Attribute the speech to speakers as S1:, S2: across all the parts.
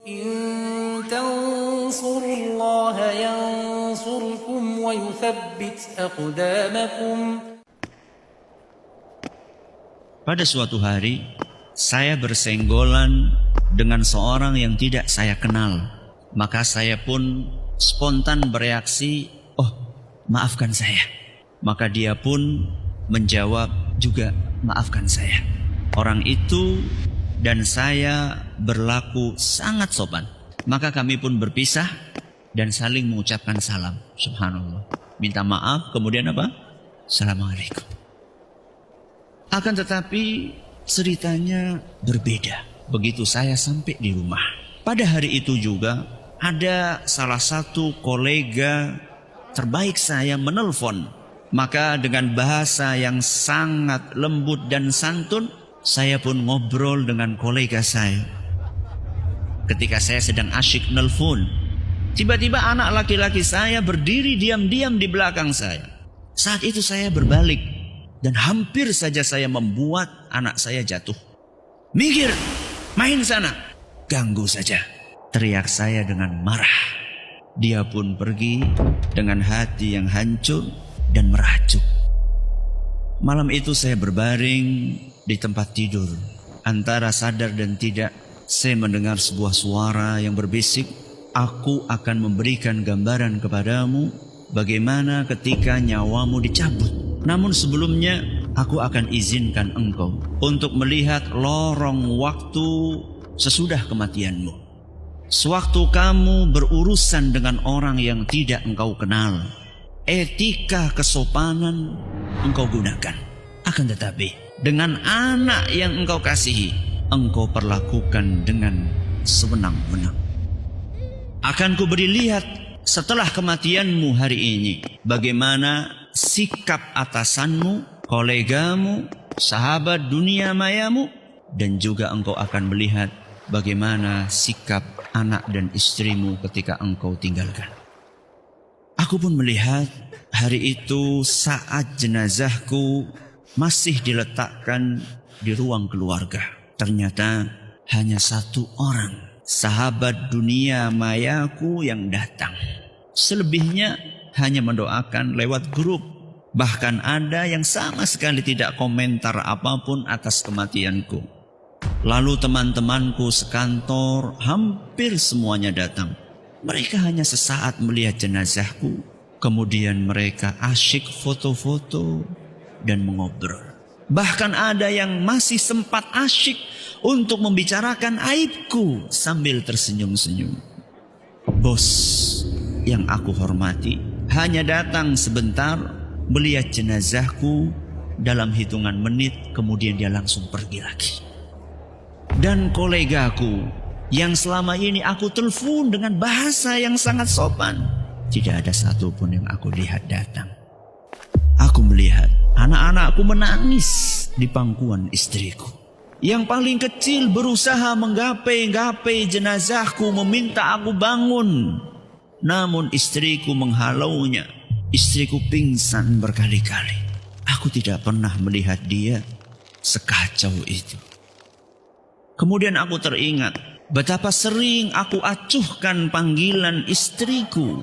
S1: إن تنصروا الله ينصركم ويثبت أقدامكم.
S2: Pada suatu hari, saya bersenggolan dengan seorang yang tidak saya kenal. Maka saya pun spontan bereaksi, "Oh, maafkan saya." Maka dia pun menjawab juga, "Maafkan saya." Orang itu dan saya berlaku sangat sopan. Maka kami pun berpisah dan saling mengucapkan salam. Subhanallah. Minta maaf, kemudian apa? Assalamualaikum. Akan tetapi ceritanya berbeda begitu saya sampai di rumah. Pada hari itu juga ada salah satu kolega terbaik saya menelpon. Maka dengan bahasa yang sangat lembut dan santun, saya pun ngobrol dengan kolega saya. Ketika saya sedang asyik nelpon, tiba-tiba anak laki-laki saya berdiri diam-diam di belakang saya. Saat itu saya berbalik dan hampir saja saya membuat anak saya jatuh. "Minggir, main sana." "Ganggu saja," teriak saya dengan marah. Dia pun pergi dengan hati yang hancur dan merajuk. Malam itu saya berbaring di tempat tidur. Antara sadar dan tidak, saya mendengar sebuah suara yang berbisik, "Aku akan memberikan gambaran kepadamu bagaimana ketika nyawamu dicabut. Namun sebelumnya, aku akan izinkan engkau untuk melihat lorong waktu sesudah kematianmu. Sewaktu kamu berurusan dengan orang yang tidak engkau kenal, etika kesopanan engkau gunakan. Akan tetapi, dengan anak yang engkau kasihi, engkau perlakukan dengan sewenang-wenang. Akan kuberi lihat setelah kematianmu hari ini, bagaimana sikap atasanmu, kolegamu, sahabat dunia mayamu, dan juga engkau akan melihat bagaimana sikap anak dan istrimu ketika engkau tinggalkan." Aku pun melihat hari itu saat jenazahku masih diletakkan di ruang keluarga. Ternyata hanya satu orang, sahabat dunia mayaku, yang datang. Selebihnya hanya mendoakan lewat grup. Bahkan ada yang sama sekali tidak komentar apapun atas kematianku. Lalu teman-temanku sekantor hampir semuanya datang. Mereka hanya sesaat melihat jenazahku. Kemudian mereka asyik foto-foto dan mengobrol. Bahkan ada yang masih sempat asyik untuk membicarakan aibku sambil tersenyum-senyum. Bos yang aku hormati hanya datang sebentar, melihat jenazahku, dalam hitungan menit kemudian dia langsung pergi lagi. Dan kolegaku yang selama ini aku telepon dengan bahasa yang sangat sopan, tidak ada satupun yang aku lihat datang. Aku melihat anak-anakku menangis di pangkuan istriku. Yang paling kecil berusaha menggapai-gapai jenazahku, meminta aku bangun. Namun istriku menghalaunya. Istriku pingsan berkali-kali. Aku tidak pernah melihat dia sekacau itu. Kemudian aku teringat betapa sering aku acuhkan panggilan istriku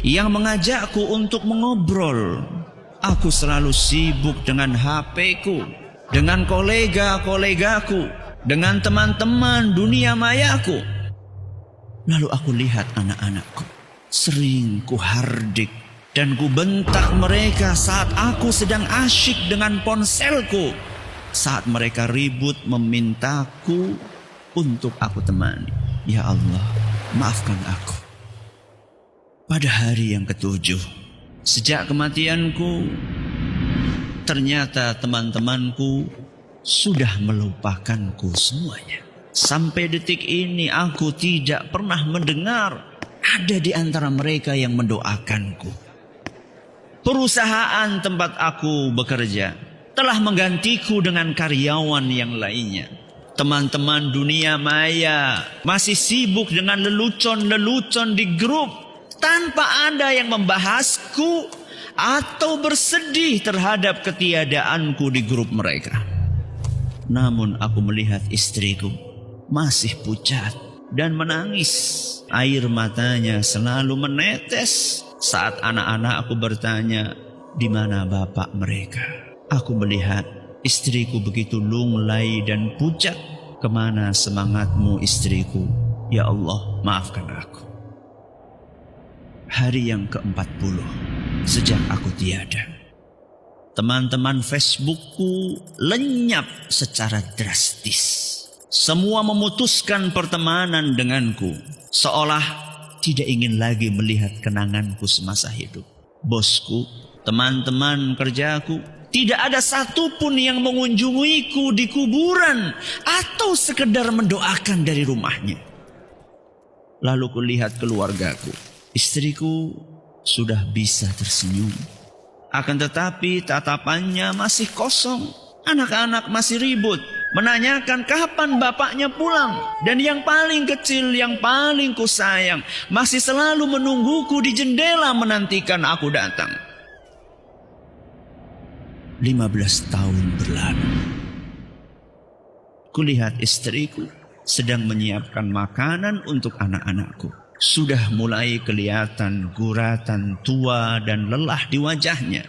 S2: yang mengajakku untuk mengobrol. Aku selalu sibuk dengan HP-ku, dengan kolega-kolegaku, dengan teman-teman dunia mayaku. Lalu aku lihat anak-anakku. Sering ku hardik dan ku bentak mereka saat aku sedang asyik dengan ponselku. Saat mereka ribut memintaku untuk aku temani. Ya Allah, maafkan aku. Pada hari yang ketujuh, sejak kematianku, ternyata teman-temanku sudah melupakanku semuanya. Sampai detik ini aku tidak pernah mendengar ada di antara mereka yang mendoakanku. Perusahaan tempat aku bekerja telah menggantiku dengan karyawan yang lainnya. Teman-teman dunia maya masih sibuk dengan lelucon-lelucon di grup tanpa ada yang membahasku atau bersedih terhadap ketiadaanku di grup mereka. Namun aku melihat istriku masih pucat dan menangis. Air matanya selalu menetes saat anak-anakku bertanya, di mana bapak mereka? Aku melihat istriku begitu lunglai dan pucat. Kemana semangatmu istriku? Ya Allah, maafkan aku. Hari yang ke-40 sejak aku tiada. Teman-teman Facebookku lenyap secara drastis. Semua memutuskan pertemanan denganku, seolah tidak ingin lagi melihat kenanganku semasa hidup. Bosku, teman-teman kerjaku, tidak ada satupun yang mengunjungiku di kuburan atau sekedar mendoakan dari rumahnya. Lalu kulihat keluargaku. Istriku sudah bisa tersenyum. Akan tetapi tatapannya masih kosong. Anak-anak masih ribut, menanyakan kapan bapaknya pulang. Dan yang paling kecil, yang paling kusayang, masih selalu menungguku di jendela menantikan aku datang. 15 tahun berlalu. Kulihat istriku sedang menyiapkan makanan untuk anak-anakku. Sudah mulai kelihatan guratan tua dan lelah di wajahnya.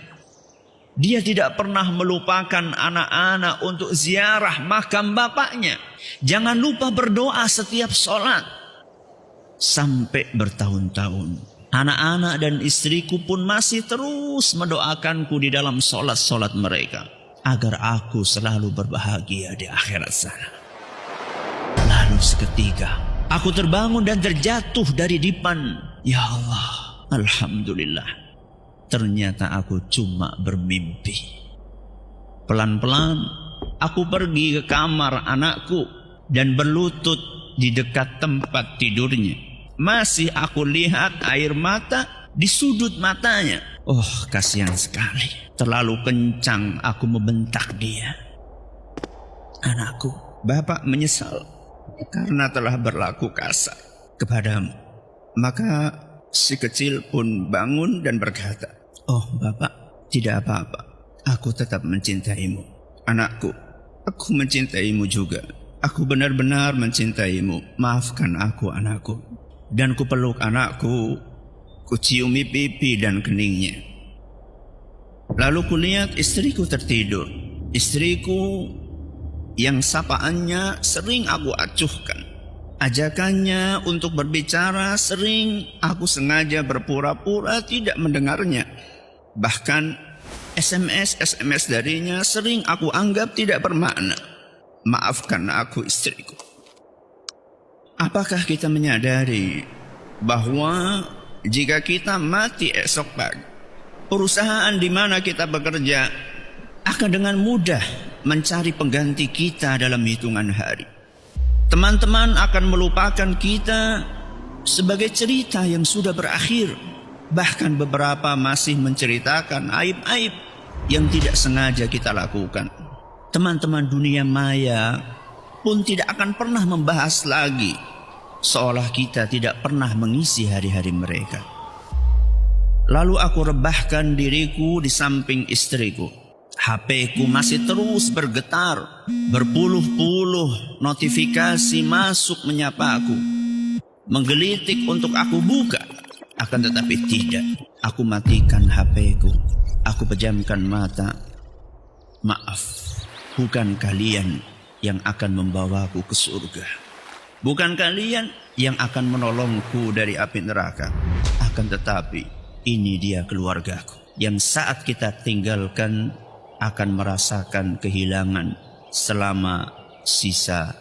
S2: Dia tidak pernah melupakan anak-anak untuk ziarah makam bapaknya. Jangan lupa berdoa setiap sholat. Sampai bertahun-tahun, anak-anak dan istriku pun masih terus mendoakanku di dalam sholat-sholat mereka, agar aku selalu berbahagia di akhirat sana. Lalu seketika, aku terbangun dan terjatuh dari dipan. Ya Allah, Alhamdulillah. Ternyata aku cuma bermimpi. Pelan-pelan aku pergi ke kamar anakku dan berlutut di dekat tempat tidurnya. Masih aku lihat air mata di sudut matanya. Oh, kasihan sekali. Terlalu kencang aku membentak dia. Anakku, bapak menyesal karena telah berlaku kasar kepadamu. Maka si kecil pun bangun dan berkata, oh bapak, tidak apa-apa. Aku tetap mencintaimu. Anakku, aku mencintaimu juga. Aku benar-benar mencintaimu. Maafkan aku anakku. Dan kupeluk anakku, kuciumi pipi dan keningnya. Lalu kulihat istriku tertidur. Istriku yang sapaannya sering aku acuhkan. Ajakannya untuk berbicara sering aku sengaja berpura-pura tidak mendengarnya. Bahkan SMS darinya sering aku anggap tidak bermakna. Maafkan aku istriku. Apakah kita menyadari bahwa jika kita mati esok pagi, perusahaan di mana kita bekerja akan dengan mudah mencari pengganti kita dalam hitungan hari. Teman-teman akan melupakan kita sebagai cerita yang sudah berakhir. Bahkan beberapa masih menceritakan aib-aib yang tidak sengaja kita lakukan. Teman-teman dunia maya pun tidak akan pernah membahas lagi, seolah kita tidak pernah mengisi hari-hari mereka. Lalu aku rebahkan diriku di samping istriku. HP-ku masih terus bergetar. Berpuluh-puluh notifikasi masuk menyapa aku, menggelitik untuk aku buka. Akan tetapi tidak. Aku matikan HP-ku. Aku pejamkan mata. Maaf, bukan kalian yang akan membawaku ke surga. Bukan kalian yang akan menolongku dari api neraka. Akan tetapi ini dia keluargaku yang saat kita tinggalkan akan merasakan kehilangan selama sisa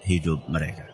S2: hidup mereka.